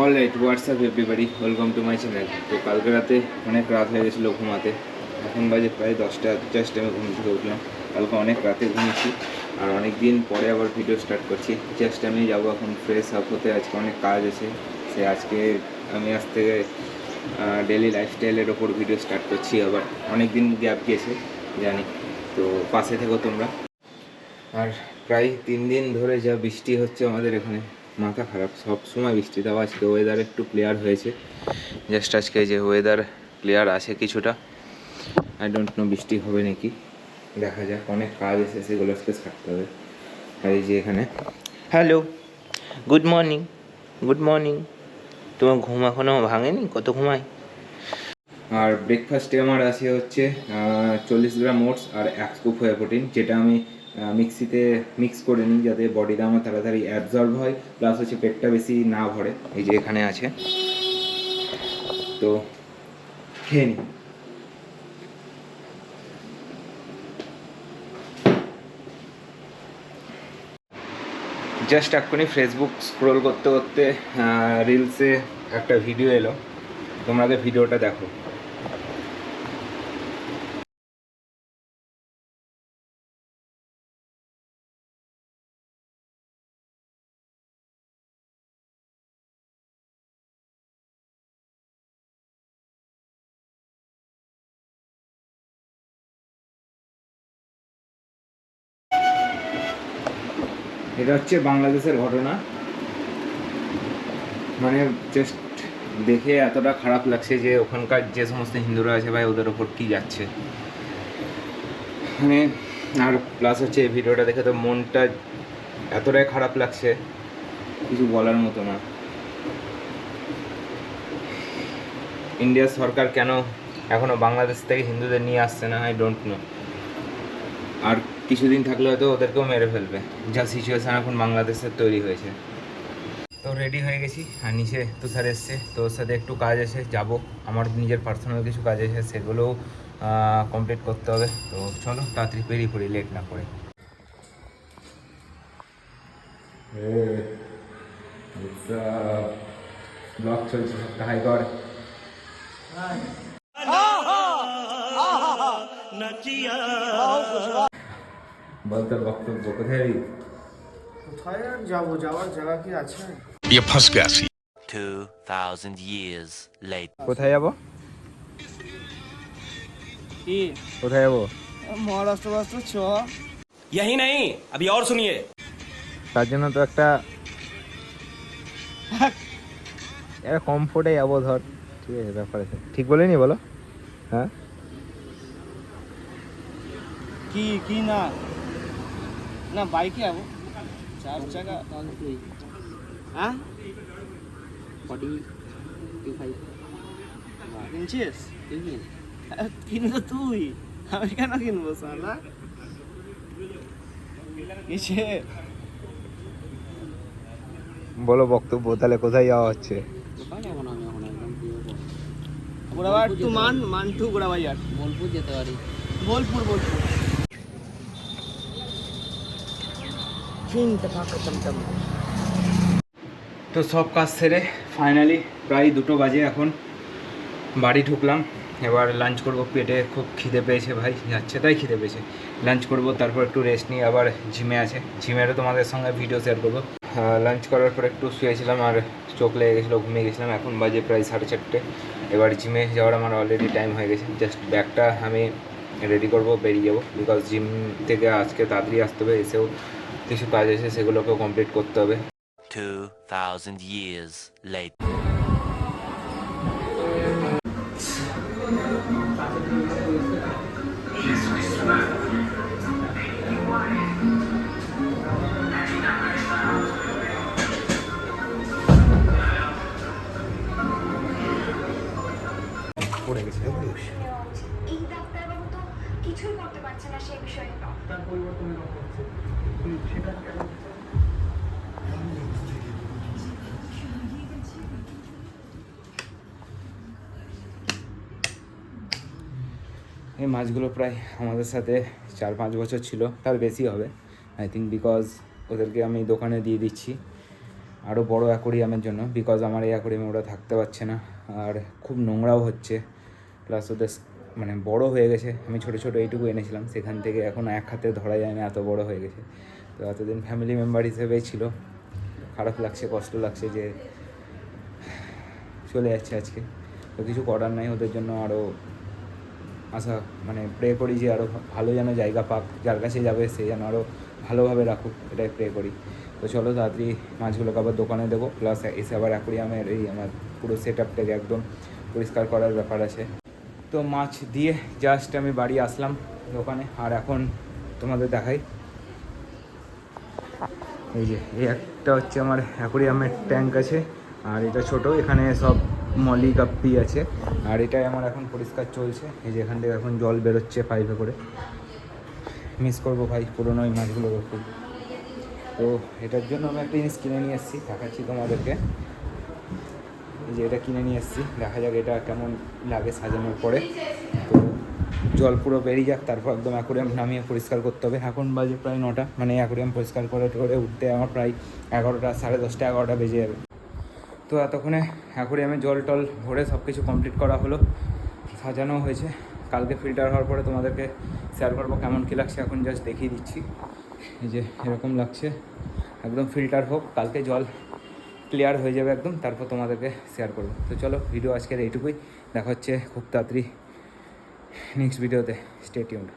Alright, WhatsApp everybody, welcome to my channel. তো কালকে রাতে অনেক রাত হয়ে গেছিলো ঘুমাতে। এখন বাজে প্রায় 10টা, জাস্ট আমি ঘুম থেকে উঠলাম। কালকে অনেক রাতে ঘুমিয়েছি আর অনেক দিন পরে আবার ভিডিও স্টার্ট করছি। জাস্ট আমি যাবো এখন ফ্রেশ আপ হতে, আজকে অনেক কাজ আছে। আজকে আমি আজ থেকে ডেলি লাইফস্টাইলের ওপর ভিডিও স্টার্ট করছি। আবার অনেক দিন গ্যাপ গিয়েছে জানি, তো পাশে থেকো তোমরা। আর প্রায় 3 দিন ধরে যা বৃষ্টি হচ্ছে আমাদের এখানে, মাথা খারাপ। সব সময় বৃষ্টি, তাও আজকে ওয়েদার একটু ক্লিয়ার হয়েছে। জাস্ট আজকে যে ওয়েদার ক্লিয়ার আছে কিছুটা, আই ডোন্ট নো বৃষ্টি হবে নাকি, দেখা যাক। অনেক কাজ এসে সেগুলো আজকে ছাড়তে হবে। আর এই যে এখানে, hello, good morning, good morning. তোমার ঘুম এখনও ভাঙেনি? কত ঘুমায়? আর ব্রেকফাস্টে আমার আছে হচ্ছে 40 গ্রাম ওটস আর 1 স্কুপ হয়ে প্রোটিন, যেটা আমি মিক্সিতে মিক্স করে নিই যাতে বডিটা আমার তাড়াতাড়ি অ্যাবজর্ব হয়, প্লাস হচ্ছে পেটটা বেশি না ভরে। এই যে এখানে আছে, তো খেয়ে নিই। জাস্ট এক্ষুনি ফেসবুক স্ক্রোল করতে করতে রিলসে একটা ভিডিও এলো, তোমাদের ভিডিওটা দেখো। এটা হচ্ছে বাংলাদেশের ঘটনা। মানে জাস্ট দেখে এতটা খারাপ লাগছে যে ওখানকার যে সমস্ত হিন্দুরা আছে ভাই, ওদের ওপর কী যাচ্ছে মানে। আর প্লাস হচ্ছে এই ভিডিওটা দেখে তো মনটা এতটাই খারাপ লাগছে, কিছু বলার মতো না। ইন্ডিয়ার সরকার কেন এখনও বাংলাদেশ থেকে হিন্দুদের নিয়ে আসছে না, আই ডোন্ট নো। আর কিছুদিন থাকলে হয়তো ওদেরকেও মেরে ফেলবে, যা সিচুয়েশান এখন বাংলাদেশের তৈরি হয়েছে। তো রেডি হয়ে গেছি আর নিচে তুষার এসছে, তো ওর সাথে একটু কাজ আছে, যাব। আমার নিজের পার্সোনাল কিছু কাজ আছে, সেগুলোও কমপ্লিট করতে হবে। তো চলো তাড়াতাড়ি বেরিয়ে পড়ি, লেট না করে। ব্লগ চলছে, হাই কর। বল তোর বক্তব্য, কোথায় যাবি? কোথায় আর যাবো, যাওয়ার জায়গা কি আছে? ये फंस गया सी 2000 years later. কোথায় যাব? কি কোথায় যাবো? মহারাষ্ট্র রাষ্ট্র ছ यही नहीं, अभी और सुनिए। তার জন্য তো একটা কমফোর্টে যাবো ধর, ঠিক আছে? ব্যাপার আছে, ঠিক বলিনি বলো? হ্যাঁ, কি কি না না বাইকে যাবো, 4 চাকা। হ্যাঁ 45 কিনছিস? কিনবো তুই, আমি কেন কিনবো সালা? কিসে বলো বক্তব্য, তাহলে কোথায় যাওয়া হচ্ছে? গোড়াবাড়ি টু মান টু গোড়াবাড়িয়ার, বোলপুর যেতে পারি। বোলপুর তো সব কাজ সেরে ফাইনালি প্রায় 2টো বাজে এখন বাড়ি ঢুকলাম। এবার লাঞ্চ করব, পেটে খুব খিদে পেয়েছে ভাই, যাচ্ছে তাই খিদে পেয়েছে। লাঞ্চ করব, তারপর একটু রেস্ট নিয়ে আবার জিমে আছে, জিমেরও তোমাদের সঙ্গে ভিডিও শেয়ার করবো। লাঞ্চ করার পর একটু শুয়েছিলাম আর চোখ লেগে গেছিলো, ঘুমিয়ে গেছিলাম। এখন বাজে প্রায় 4:30। এবার জিমে যাওয়ার আমার অলরেডি টাইম হয়ে গেছে। জাস্ট ব্যাগটা আমি রেডি করব, বেরিয়ে যাবো, বিকজ জিম থেকে আজকে তাড়াতাড়ি আসতে হবে, এসেও কিছু কাজ আছে সেগুলোকেও কমপ্লিট করতে হবে। 2000 years later. পড়ে গেছে এই ডাক্তারবাবু তো কিছুই করতে পারছে না সেই বিষয়ে। এই মাছগুলো প্রায় আমাদের সাথে 4-5 বছর ছিল, তার বেশি হবে আই থিঙ্ক, বিকজ ওদেরকে আমি দোকানে দিয়ে দিচ্ছি। আরও বড় অ্যাকোরিয়ামের জন্য, বিকজ আমার এই অ্যাকোরিয়ামে ওরা থাকতে পারছে না, আর খুব নোংরাও হচ্ছে, প্লাস ওদের মানে বড় হয়ে গেছে। আমি ছোটো ছোটো এইটুকু এনেছিলাম, সেখান থেকে এখন এক হাতে ধরা যায় না, এত বড় হয়ে গেছে। তো এতদিন ফ্যামিলি মেম্বার হিসেবেই ছিল, খারাপ লাগছে, কষ্ট লাগছে যে চলে যাচ্ছে আজকে। তো কিছু করার নাই, ওদের জন্য আরও আশা মানে প্রে করি যে আরও ভালো যেন জায়গা পাক, যার কাছে যাবে সে যেন আরও ভালোভাবে রাখুক, এটাই প্রে করি। তো চলো তাড়াতাড়ি মাছগুলোকে আবার দোকানে দেবো, প্লাস এসে আবার অ্যাকোরিয়ামের এই আমার পুরো সেট আপটাকে একদম পরিষ্কার করার ব্যাপার আছে। তো মাছ দিয়ে জাস্ট আমি বাড়ি আসলাম দোকানে, আর এখন তোমাদের দেখাই। এই যে এই একটা হচ্ছে আমার অ্যাকোরিয়ামের ট্যাঙ্ক আছে, আর এটা ছোট, এখানে সব মলি গাপ্পি আছে, আর এটাই আমার এখন পরিষ্কার চলছে। এই যে এখান থেকে এখন জল বেরোচ্ছে পাইপে করে। মিস করবো ভাই পুরোনো ওই মাছগুলোকে খুব। তো এটার জন্য আমি একটা জিনিস কিনে নিয়ে এসেছি, দেখাচ্ছি তোমাদেরকে। এই যে এটা কিনে নিয়ে এসেছি, দেখা যাক এটা কেমন লাগে সাজানোর পরে। তো জল পুরো বেরিয়ে যাক, তারপর একদম অ্যাকোরিয়াম নামিয়ে পরিষ্কার করতে হবে। এখন বাজে প্রায় 9টা, মানে অ্যাকোরিয়াম পরিষ্কার করে উঠতে আমার প্রায় 11টা, 10:30, 11টা বেজে যাবে। তো এতক্ষণে অ্যাকোরিয়ামে জল টল ভরে সব কিছু কমপ্লিট করা হলো, সাজানো হয়েছে। কালকে ফিল্টার হওয়ার পরে তোমাদেরকে শেয়ার করবো কেমন কী লাগছে। এখন জাস্ট দেখিয়ে দিচ্ছি, এই যে এরকম লাগছে, একদম ফিল্টার হোক, কালকে জল ক্লিয়ার হয়ে যাবে একদম, তারপর তোমাদেরকে শেয়ার করবো। তো চলো, ভিডিও আজকের এইটুকুই, দেখা হচ্ছে খুব তাড়াতাড়ি নেক্সট ভিডিওতে। Stay tuned.